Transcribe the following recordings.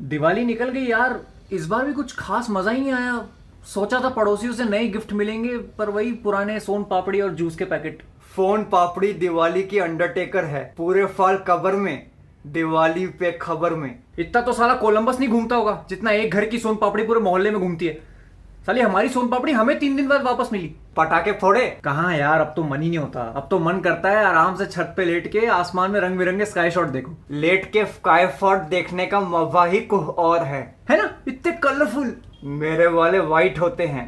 दिवाली निकल गई यार, इस बार भी कुछ खास मजा ही नहीं आया। सोचा था पड़ोसियों से नए गिफ्ट मिलेंगे, पर वही पुराने सोन पापड़ी और जूस के पैकेट। फोन पापड़ी दिवाली की अंडरटेकर है, पूरे साल कबर में, दिवाली पे खबर में। इतना तो साला कोलंबस नहीं घूमता होगा जितना एक घर की सोन पापड़ी पूरे मोहल्ले में घूमती है। साली हमारी सोन पापड़ी हमें 3 दिन बाद वापस मिली। पटाखे फोड़े? कहाँ यार, अब तो मन ही नहीं होता। अब तो मन करता है आराम से छत पे लेट के आसमान में रंग बिरंगे स्काई शॉट देखो। लेट के स्काई शॉट देखने का मजा ही कुछ और है ना? इतने कलरफुल। मेरे वाले वाइट होते हैं।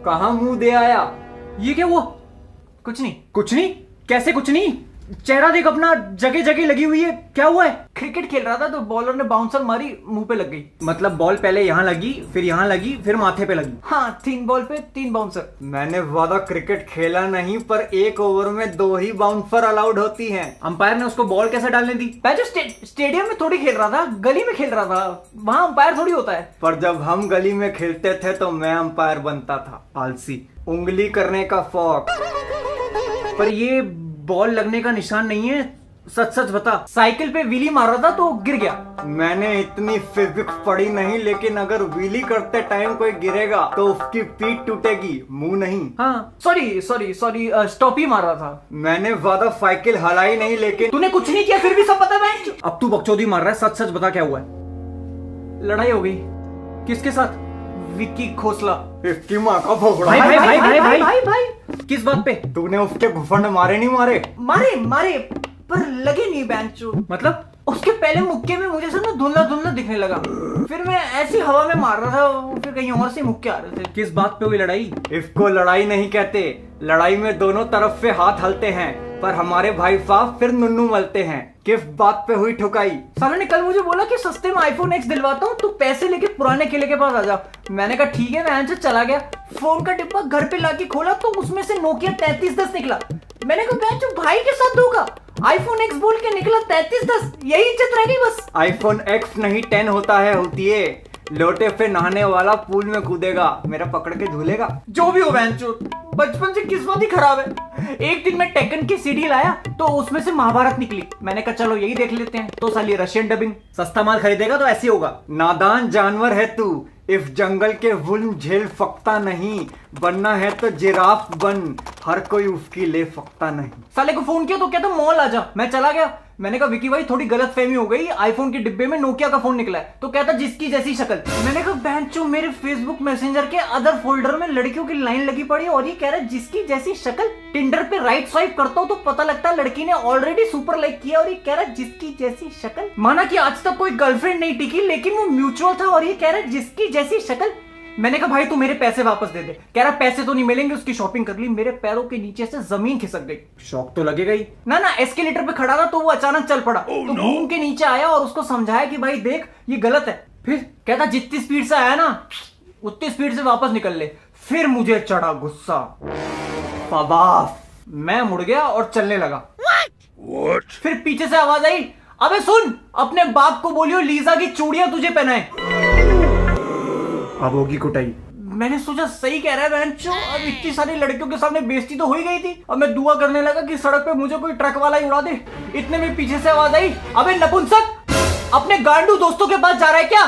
कहाँ मुंह दे आया? ये क्या हुआ? कुछ नहीं कुछ नहीं। कैसे कुछ नहीं? चेहरा देख अपना, जगह जगह लगी हुई है। क्या हुआ है? क्रिकेट खेल रहा था तो बॉलर ने बाउंसर मारी, मुंह पे लग गई। मतलब बॉल पहले यहाँ लगी, फिर यहाँ लगी, फिर माथे पे लगी। हाँ, 3 बॉल पे 3 बाउंसर। मैंने ज्यादा क्रिकेट खेला नहीं, पर 1 ओवर में 2 ही बाउंसर अलाउड होती हैं। अंपायर ने उसको बॉल कैसे डालने दी? मैं जो स्टेडियम में थोड़ी खेल रहा था, गली में खेल रहा था, वहाँ अंपायर थोड़ी होता है। पर जब हम गली में खेलते थे तो मैं अंपायर बनता था। आलसी, उंगली करने का शौक। पर ये बॉल लगने का निशान नहीं है, सच सच बता। साइकिल पे व्हीली मार रहा था तो गिर गया। मैंने इतनी फिजिक्स पढ़ी नहीं, लेकिन अगर व्हीली करते टाइम कोई गिरेगा तो उसकी पीठ टूटेगी, मुंह नहीं। हाँ, सॉरी स्टॉप ही मार रहा था। मैंने ज्यादा साइकिल हलाई नहीं, लेकिन तूने कुछ नहीं किया फिर भी सब पता है। अब तू बकचोदी मार रहा है, सच सच बता क्या हुआ है? लड़ाई हो गई। किसके साथ? विक्की खोसला। इसकी माँ का भोगड़ा। भाई किस बात पे? तूने उसके घुसंड मारे नहीं? मारे पर लगे नहीं बेंचो। मतलब उसके पहले मुक्के में मुझे सब धुंधला धुंधला दिखने लगा, फिर मैं ऐसी हवा में मार रहा था, फिर कहीं और से मुक्के आ रहे थे। किस बात पे हुई लड़ाई? इसको लड़ाई नहीं कहते। लड़ाई में दोनों तरफ से हाथ हलते हैं, पर हमारे भाई साहब फिर नुन्नू मलते हैं। किस बात पे हुई ठुकाई? साला ने कल मुझे बोला कि सस्ते में iPhone X दिलवाता हूँ, तू पैसे लेके पुराने किले के पास आ जा। मैंने कहा ठीक है, मैं चला गया। फोन का डिब्बा घर पे लाके खोला तो उसमें से नोकिया 3310 निकला। मैंने कहा भाई के साथ धोखा, iPhone X बोल के निकला 3310। यही इज्जत रह गई बस। iPhone X नहीं 10 होता है, होती है। लोटे पे नहाने वाला पूल में कूदेगा, मेरा पकड़ के झूलेगा। जो भी हो बेंचो, बचपन से किस्मत ही खराब है। एक दिन मैं टेकन की सीडी लाया तो उसमें से महाभारत निकली। मैंने कहा चलो यही देख लेते हैं, तो साली रशियन डबिंग। सस्ता माल खरीदेगा तो ऐसे होगा। नादान जानवर है तू, इस जंगल के जुल्म झेल सकता नहीं। बनना है तो जिराफ बन, हर कोई उसकी ले सकता नहीं। साले को फोन किया तो कहता मॉल आ जा, मैं चला गया। मैंने कहा विकी भाई थोड़ी गलत फहमी हो गई, आईफोन के डिब्बे में नोकिया का फोन निकला है। तो कहता जिसकी जैसी शक्ल। मैंने कहा बेंचो, मेरे फेसबुक मैसेंजर के अदर फोल्डर में लड़कियों की लाइन लगी पड़ी और ये कह रहा है जिसकी जैसी शक्ल। टिंडर पे राइट स्वाइप करता हूँ तो पता लगता है लड़की ने ऑलरेडी सुपर लाइक किया और ये कह रहा है जिसकी जैसी शक्ल। माना कि आज तक कोई गर्लफ्रेंड नहीं टिकी, लेकिन वो म्यूचुअल था और ये कह रहा है जिसकी जैसी शक्ल। मैंने कहा भाई तू मेरे पैसे वापस दे दे। कह रहा पैसे तो नहीं मिलेंगे, उसकी शॉपिंग कर ली। मेरे पैरों के नीचे से जमीन खिसक गई। शौक तो लगेगा ही ना। एस्केलेटर पे खड़ा था तो वो अचानक चल पड़ा। तो घूम के नीचे आया और उसको समझाया कि भाई देख ये गलत है। फिर कहता जितनी स्पीड से आया ना उतनी स्पीड से वापस निकल ले। फिर मुझे चढ़ा गुस्सा। मैं मुड़ गया और चलने लगा। What? फिर पीछे से आवाज आई, अबे सुन, अपने बाप को बोलियो लीजा की चूड़ियां तुझे पहनाए। अब होगी कुटाई। मैंने सोचा सही कह रहा है बेंचो, अब इतनी सारी लड़कियों के सामने बेइज्जती तो हो ही गई थी। अब मैं दुआ करने लगा कि सड़क पे मुझे कोई ट्रक वाला ही उड़ा दे। इतने में पीछे से आवाज आई, अबे नपुंसक, अपने गांडू दोस्तों के पास जा रहा है क्या?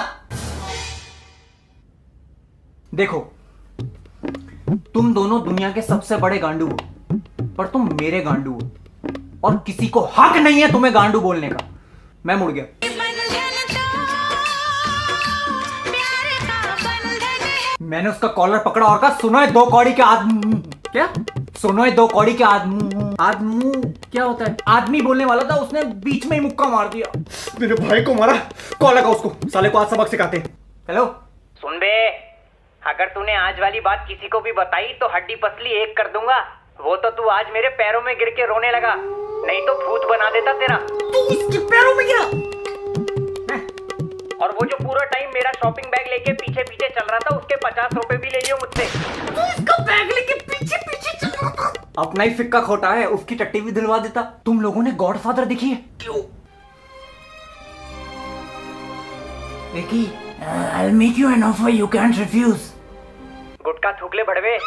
देखो, तुम दोनों दुनिया के सबसे बड़े गांडू हो, पर तुम मेरे गांडू हो और किसी को हक नहीं है तुम्हें गांडू बोलने का। मैं मुड़ गया। मैंने उसका कॉलर पकड़ा और कहा सुनो है 2 कौड़ी के आदमी। क्या? सुनो है 2 कौड़ी के आदमी क्या होता है? आदमी बोलने वाला था, उसने बीच में ही मुक्का मार दिया। मेरे भाई को मारा। कॉल लगा उसको, साले को आज सबक सिखाते। हेलो सुन बे, अगर तूने आज वाली बात किसी को भी बताई तो हड्डी पसली एक कर दूंगा। वो तो तू आज मेरे पैरों में गिर के रोने लगा, नहीं तो भूत बना देता तेरा। तू इसके पैरों में गिरा? और वो जो पूरा टाइम मेरा शॉपिंग बैग लेके पीछे पीछे चल रहा था, उसके 50 रुपए भी ले लियो मुझसे। तू इसका बैग लेके पीछे पीछे चल रहा था? अपना ही फिक्का खोटा है, उसकी टट्टी भी दिलवा देता। तुम लोगों ने गॉडफादर देखी है? क्यों? देखी? I'll make you an offer you can't refuse. गुटका थूक ले बड़वे।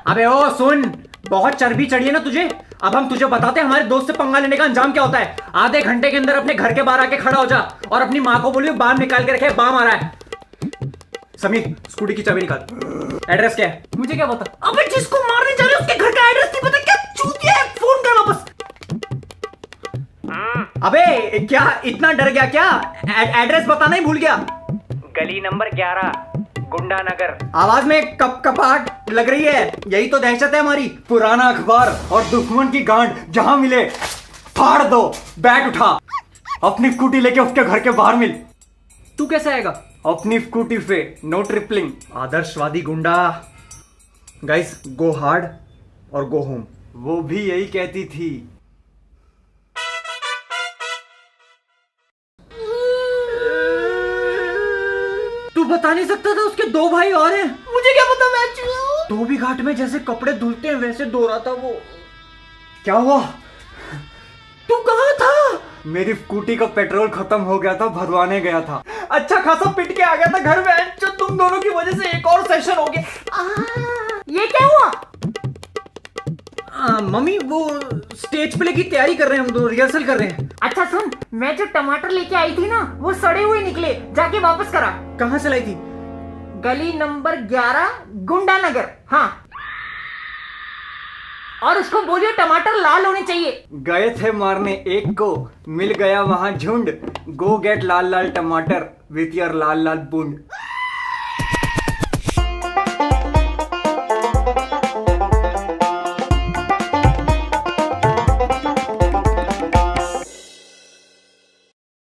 अबे ओ सुन, बहुत चर्बी चढ़ी है ना तुझे, अब हम तुझे बताते हैं हमारे दोस्त से पंगा लेने का अंजाम क्या होता है। आधे घंटे के अंदर अपने घर के बाहर आके खड़ा हो जा और अपनी माँ को बोलियो बाम निकाल के रखे, बाम आ रहा है। समीर स्कूटी की चाबी निकाल। एड्रेस क्या है? मुझे क्या पता। अबे जिसको मारने जा रहे हो उसके घर का एड्रेस नहीं पता, क्या चूतिया है, फोन कर वापस। अबे क्या इतना डर गया क्या? एड्रेस बताना ही भूल गया। गली नंबर 11, गुंडा नगर। आवाज में कपकपाहट लग रही है, यही तो दहशत है हमारी। पुराना अखबार और दुश्मन की गांड जहां मिले फाड़ दो, बैग उठा, अपनी स्कूटी लेके उसके घर के बाहर मिल। तू कैसे आएगा? अपनी स्कूटी पे, नो ट्रिपलिंग। आदर्शवादी गुंडा। गाइस गो हार्ड और गो होम। वो भी यही कहती थी। तू बता नहीं सकता था उसके 2 भाई और हैं? मुझे क्या पता, मैं धोबी घाट में जैसे कपड़े धुलते हैं वैसे धो रहा था वो। क्या हुआ? तू कहाँ था? मेरी स्कूटी का पेट्रोल खत्म हो गया था, भरवाने गया था। अच्छा खासा पिट के आ गया था घर में, जो तुम दोनों की वजह से एक और सेशन हो गया। ये क्या हुआ? मम्मी वो स्टेज प्ले की तैयारी कर रहे हैं, हम दोनों रिहर्सल कर रहे हैं। अच्छा सुन, मैं जो टमाटर लेके आई थी ना वो सड़े हुए निकले, जाके वापस करा। कहाँ से लाई थी? गली नंबर 11, गुंडा नगर। हाँ, और उसको बोलियो टमाटर लाल होने चाहिए। गए थे मारने एक को, मिल गया वहां झुंड। गो गेट लाल लाल टमाटर विथ योर लाल लाल बूंद।